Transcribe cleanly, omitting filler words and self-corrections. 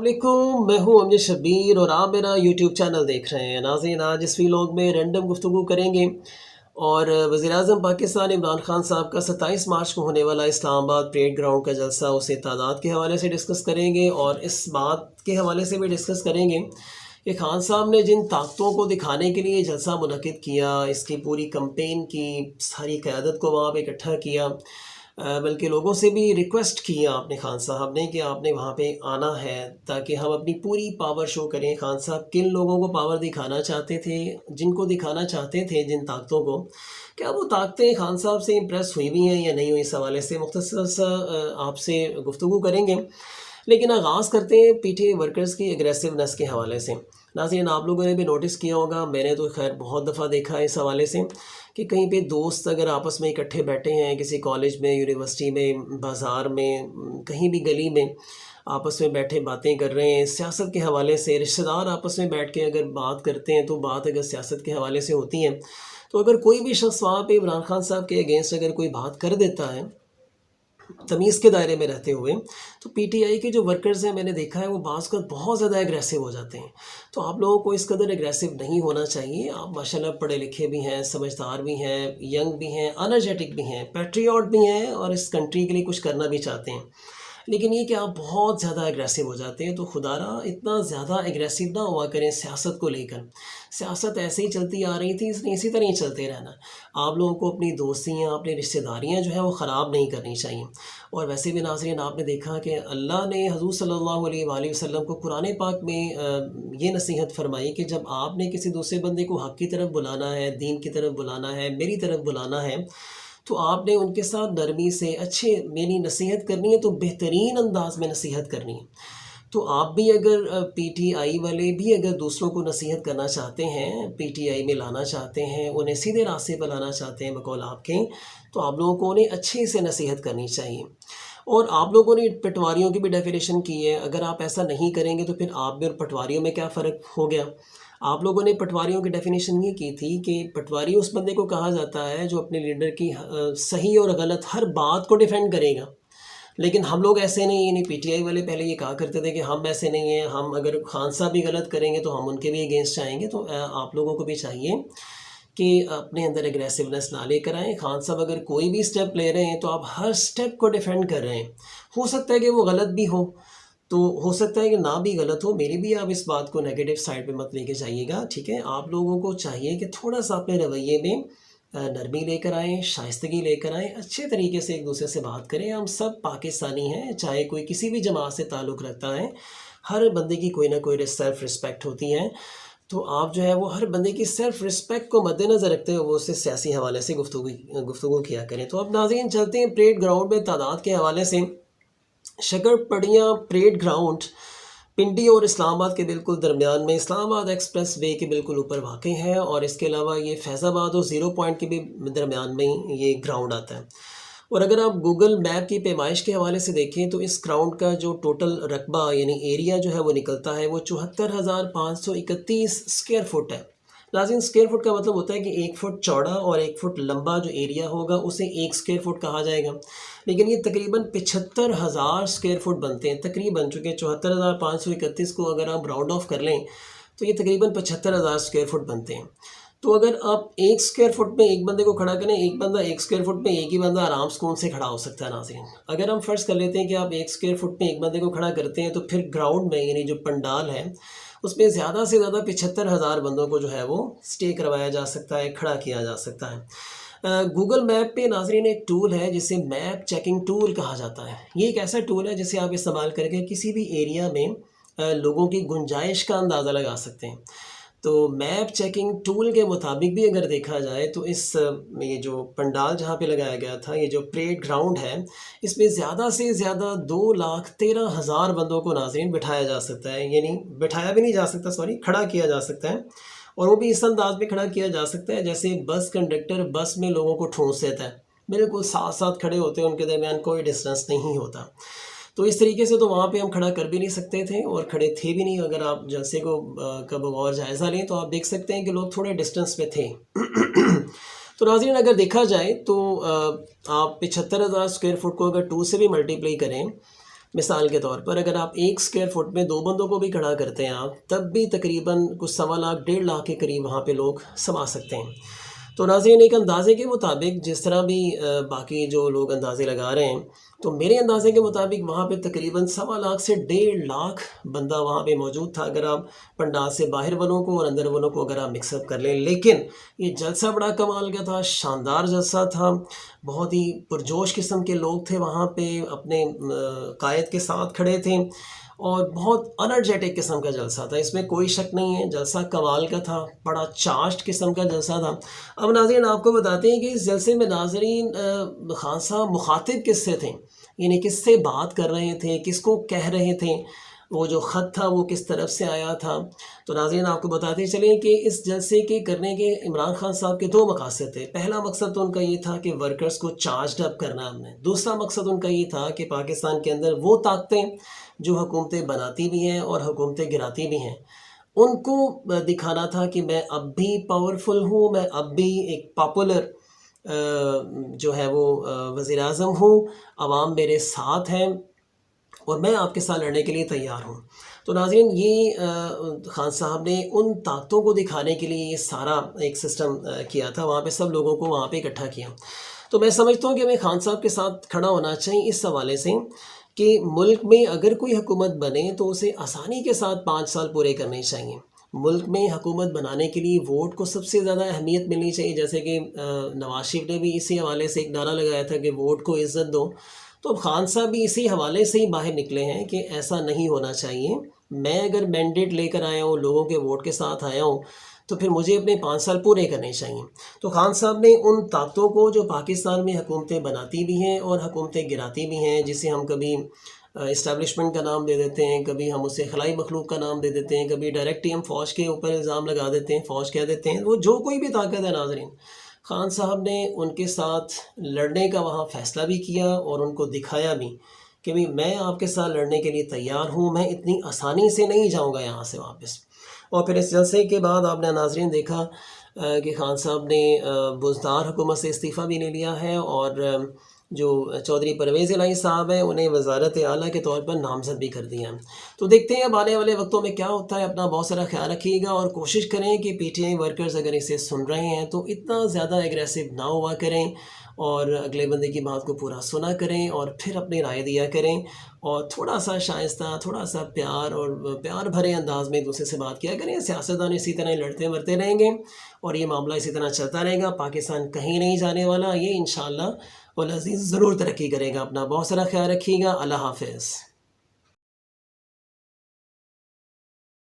वालेकुम, मैं हूँ अमजद शब्बीर और आप मेरा यूट्यूब चैनल देख रहे हैं। नाज़रीन, आज इस वीलॉग में रैंडम गुफ्तगू करेंगे और वज़ीर-ए-आज़म पाकिस्तान इमरान खान साहब का 27 मार्च को होने वाला इस्लामाबाद परेड ग्राउंड का जलसा, उसे तादाद के हवाले से डिस्कस करेंगे और इस बात के हवाले से भी डिस्कस करेंगे कि खान साहब ने जिन ताकतों को दिखाने के लिए जलसा मुनक़िद किया, इसकी पूरी कैंपेन की, सारी क़यादत को वहाँ पे इकट्ठा किया, बल्कि लोगों से भी रिक्वेस्ट किया आपने खान साहब ने कि आपने वहाँ पे आना है ताकि हम अपनी पूरी पावर शो करें। खान साहब किन लोगों को पावर दिखाना चाहते थे, जिनको दिखाना चाहते थे जिन ताकतों को, क्या वो ताकतें खान साहब से इम्प्रेस हुई भी हैं या नहीं हुई, इस हवाले से मुख्तसर सा आपसे गुफ्तगू करेंगे। लेकिन आगाज़ करते हैं पीटीआई वर्कर्स की एग्रेसिवनेस के हवाले से। नाज़रीन, आप लोगों ने भी नोटिस किया होगा, मैंने तो खैर बहुत दफ़ा देखा है इस हवाले से कि कहीं पे दोस्त अगर आपस में इकट्ठे बैठे हैं किसी कॉलेज में, यूनिवर्सिटी में, बाज़ार में, कहीं भी गली में आपस में बैठे बातें कर रहे हैं सियासत के हवाले से, रिश्तेदार आपस में बैठ के अगर बात करते हैं तो बात अगर सियासत के हवाले से होती है, तो अगर कोई भी शख्स वहाँ पे इमरान खान साहब के अगेंस्ट अगर कोई बात कर देता है तमीज़ के दायरे में रहते हुए, तो पीटीआई के जो वर्कर्स हैं, मैंने देखा है वो बाज़ का बहुत ज़्यादा एग्रेसिव हो जाते हैं। तो आप लोगों को इस कदर एग्रेसिव नहीं होना चाहिए। आप माशाल्लाह पढ़े लिखे भी हैं, समझदार भी हैं, यंग भी हैं, एनर्जेटिक भी हैं, पैट्रियट भी हैं और इस कंट्री के लिए कुछ करना भी चाहते हैं। लेकिन ये कि आप बहुत ज़्यादा एग्रेसिव हो जाते हैं, तो खुदारा इतना ज़्यादा एग्रेसिव ना हुआ करें सियासत को लेकर। सियासत ऐसे ही चलती आ रही थी, इसने इसी तरह ही चलते रहना। आप लोगों को अपनी दोस्तियाँ, अपनी रिश्तेदारियाँ जो हैं वो ख़राब नहीं करनी चाहिए। और वैसे भी नाज़रीन, आपने देखा कि अल्लाह ने हज़ूर सल्लल्लाहु अलैहि वसल्लम को कुरान पाक में ये नसीहत फरमाई कि जब आपने किसी दूसरे बंदे को हक़ की तरफ बुलाना है, दीन की तरफ बुलाना है, मेरी तरफ बुलाना है, तो आपने उनके साथ नरमी से अच्छे मेरी नसीहत करनी है, तो बेहतरीन अंदाज़ में नसीहत करनी है। तो आप भी अगर पीटीआई वाले भी अगर दूसरों को नसीहत करना चाहते हैं, पीटीआई में लाना चाहते हैं, उन्हें सीधे रास्ते पर लाना चाहते हैं बकौल आपके, तो आप लोगों को उन्हें अच्छे से नसीहत करनी चाहिए। और आप लोगों ने पटवारियों की भी डेफिनेशन की है, अगर आप ऐसा नहीं करेंगे तो फिर आप भी और पटवारियों में क्या फ़र्क हो गया। आप लोगों ने पटवारियों की डेफिनेशन ये की थी कि पटवारी उस बंदे को कहा जाता है जो अपने लीडर की सही और गलत हर बात को डिफेंड करेगा। लेकिन हम लोग ऐसे नहीं, यानी पीटीआई वाले पहले ये कहा करते थे कि हम ऐसे नहीं हैं, हम अगर खान साहब भी गलत करेंगे तो हम उनके भी अगेंस्ट आएंगे। तो आप लोगों को भी चाहिए कि अपने अंदर एग्रेसिवनेस ना लेकर आएँ। खान साहब अगर कोई भी स्टेप ले रहे हैं तो आप हर स्टेप को डिफेंड कर रहे हैं। हो सकता है कि वो गलत भी हो, तो हो सकता है कि ना भी गलत हो, मेरी भी आप इस बात को नेगेटिव साइड पे मत लेके जाइएगा, ठीक है। आप लोगों को चाहिए कि थोड़ा सा अपने रवैये में नरमी लेकर आएँ, शाइस्तगी लेकर आएँ, अच्छे तरीके से एक दूसरे से बात करें। हम सब पाकिस्तानी हैं, चाहे कोई किसी भी जमात से ताल्लुक़ रखता है, हर बंदे की कोई ना कोई सेल्फ़ रिस्पेक्ट होती है। तो आप जो है वो हर बंदे की सेल्फ़ रिस्पेक्ट को मद्देनज़र रखते हुए वो उससे सियासी हवाले से गुफ्तगू किया करें। तो अब नाज़रीन, चलते हैं परेड ग्राउंड में तादाद के हवाले से। शकरपड़ियाँ परेड ग्राउंड पिंडी और इस्लामाबाद के बिल्कुल दरमियान में, इस्लामाबाद एक्सप्रेस वे के बिल्कुल ऊपर वाक़ई है और इसके अलावा ये फैज़ाबाद और ज़ीरो पॉइंट के भी दरमियान में ये ग्राउंड आता है। और अगर आप गूगल मैप की पैमाइश के हवाले से देखें तो इस ग्राउंड का जो टोटल रकबा यानी एरिया जो है वो निकलता है वो 74,531 स्क्वायर फुट है। नाज़रीन, स्क्वायर फुट का मतलब होता है कि 1 फुट चौड़ा और 1 फुट लंबा जो एरिया होगा उसे 1 स्क्वायर फुट कहा जाएगा। लेकिन ये तकरीबन 75,000 स्क्वायर फुट बनते हैं तकरीबन, चूँकि 74,531 को अगर आप राउंड ऑफ कर लें तो ये तकरीबन 75,000 स्क्वायर फुट बनते हैं। तो अगर आप 1 स्क्वायर फुट में एक बंदे को खड़ा करें, एक बंदा 1 स्क्वायर फुट में एक ही बंदा आराम सुकून से खड़ा हो सकता है। नाज़रीन, अगर हम फ़र्ज़ कर लेते हैं कि आप 1 स्क्वायर फुट में एक बंदे को खड़ा करते हैं, तो फिर ग्राउंड में यानी जो पंडाल है उसमें ज़्यादा से ज़्यादा 75,000 बंदों को जो है वो स्टे करवाया जा सकता है, खड़ा किया जा सकता है। गूगल मैप पे नाज़रीन एक टूल है जिसे मैप चेकिंग टूल कहा जाता है। ये एक ऐसा टूल है जिसे आप इस्तेमाल करके किसी भी एरिया में लोगों की गुंजाइश का अंदाज़ा लगा सकते हैं। तो मैप चेकिंग टूल के मुताबिक भी अगर देखा जाए तो ये जो पंडाल जहाँ पे लगाया गया था, ये जो परेड ग्राउंड है, इसमें ज़्यादा से ज़्यादा 2,13,000 बंदों को नाज़रीन बिठाया जा सकता है, यानी बिठाया भी नहीं जा सकता, सॉरी, खड़ा किया जा सकता है। और वो भी इस अंदाज में खड़ा किया जा सकता है जैसे बस कंडक्टर बस में लोगों को ठूंस देता है, बिल्कुल साथ साथ खड़े होते हैं, उनके दरमियान कोई डिस्टेंस नहीं होता। तो इस तरीके से तो वहाँ पे हम खड़ा कर भी नहीं सकते थे और खड़े थे भी नहीं। अगर आप जलसे को का बगौर जायज़ा लें तो आप देख सकते हैं कि लोग थोड़े डिस्टेंस पे थे। तो नाज़रीन, अगर देखा जाए तो आप 75,000 स्क्वायर फुट को अगर 2 से भी मल्टीप्लाई करें مثال کے طور پر اگر آپ 1 اسکوائر فٹ میں 2 بندوں کو بھی کھڑا کرتے ہیں آپ، تب بھی تقریباً کچھ 1.25 1.5 لاکھ کے قریب وہاں پہ لوگ سما سکتے ہیں۔ تو ناظرین ایک اندازے کے مطابق جس طرح بھی باقی جو لوگ اندازے لگا رہے ہیں، تو میرے اندازے کے مطابق وہاں پہ تقریباً 1.25 سے 1.5 لاکھ بندہ وہاں پہ موجود تھا، اگر آپ پنڈال سے باہر والوں کو اور اندر والوں کو اگر آپ مکس اپ کر لیں۔ لیکن یہ جلسہ بڑا کمال کا تھا، شاندار جلسہ تھا، بہت ہی پرجوش قسم کے لوگ تھے وہاں پہ، اپنے قائد کے ساتھ کھڑے تھے، اور بہت انرجیٹک قسم کا جلسہ تھا، اس میں کوئی شک نہیں ہے، جلسہ کمال کا تھا، بڑا چارجڈ قسم کا جلسہ تھا۔ اب ناظرین آپ کو بتاتے ہیں کہ اس جلسے میں ناظرین خان صاحب مخاطب کس سے تھے، یعنی کس سے بات کر رہے تھے، کس کو کہہ رہے تھے، وہ جو خط تھا وہ کس طرف سے آیا تھا۔ تو ناظرین آپ کو بتاتے چلیں کہ اس جلسے کے کرنے کے عمران خان صاحب کے 2 مقاصد تھے۔ پہلا مقصد تو ان کا یہ تھا کہ ورکرز کو چارجڈ اپ کرنا ہم نے، دوسرا مقصد ان کا یہ تھا کہ پاکستان کے اندر وہ طاقتیں جو حکومتیں بناتی بھی ہیں اور حکومتیں گراتی بھی ہیں، ان کو دکھانا تھا کہ میں اب بھی پاورفل ہوں، میں اب بھی ایک پاپولر جو ہے وہ وزیر اعظم ہوں، عوام میرے ساتھ ہیں اور میں آپ کے ساتھ لڑنے کے لیے تیار ہوں۔ تو ناظرین یہ خان صاحب نے ان طاقتوں کو دکھانے کے لیے یہ سارا ایک سسٹم کیا تھا، وہاں پہ سب لوگوں کو وہاں پہ اکٹھا کیا۔ تو میں سمجھتا ہوں کہ ہمیں خان صاحب کے ساتھ کھڑا ہونا چاہیے اس حوالے سے کہ ملک میں اگر کوئی حکومت بنے تو اسے آسانی کے ساتھ 5 سال پورے کرنے چاہیے۔ ملک میں حکومت بنانے کے لیے ووٹ کو سب سے زیادہ اہمیت ملنی چاہیے، جیسے کہ نواز شریف نے بھی اسی حوالے سے ایک نعرہ لگایا تھا کہ ووٹ کو عزت دو۔ تو اب خان صاحب بھی اسی حوالے سے ہی باہر نکلے ہیں کہ ایسا نہیں ہونا چاہیے، میں اگر مینڈیٹ لے کر آیا ہوں، لوگوں کے ووٹ کے ساتھ آیا ہوں، تو پھر مجھے اپنے 5 سال پورے کرنے چاہیے۔ تو خان صاحب نے ان طاقتوں کو جو پاکستان میں حکومتیں بناتی بھی ہیں اور حکومتیں گراتی بھی ہیں، جسے ہم کبھی اسٹیبلشمنٹ کا نام دے دیتے ہیں، کبھی ہم اسے خلائی مخلوق کا نام دے دیتے ہیں، کبھی ڈائریکٹ ہی ہم فوج کے اوپر الزام لگا دیتے ہیں، فوج کہہ دیتے ہیں، وہ جو کوئی بھی طاقت ہے ناظرین، خان صاحب نے ان کے ساتھ لڑنے کا وہاں فیصلہ بھی کیا اور ان کو دکھایا بھی کہ بھی میں آپ کے ساتھ لڑنے کے لیے تیار ہوں، میں اتنی آسانی سے نہیں جاؤں گا یہاں سے واپس۔ اور پھر اس جلسے کے بعد آپ نے ناظرین دیکھا کہ خان صاحب نے بزدار حکومت سے استعفیٰ بھی لے لیا ہے، اور جو چودھری پرویز الہی صاحب ہیں انہیں وزارت اعلیٰ کے طور پر نامزد بھی کر دیا ہے۔ تو دیکھتے ہیں اب آنے والے وقتوں میں کیا ہوتا ہے، اپنا بہت سارا خیال رکھیے گا، اور کوشش کریں کہ پی ٹی آئی ورکرز اگر اسے سن رہے ہیں تو اتنا زیادہ ایگریسو نہ ہوا کریں، اور اگلے بندے کی بات کو پورا سنا کریں اور پھر اپنی رائے دیا کریں، اور تھوڑا سا شائستہ، تھوڑا سا پیار اور پیار بھرے انداز میں ایک دوسرے سے بات کیا کریں۔ سیاستدان اسی طرح لڑتے مرتے رہیں گے اور یہ معاملہ اسی طرح چلتا رہے گا، پاکستان کہیں نہیں جانے والا، یہ انشاءاللہ والعزیز ضرور ترقی کرے گا۔ اپنا بہت سارا خیال رکھیے گا، اللہ حافظ۔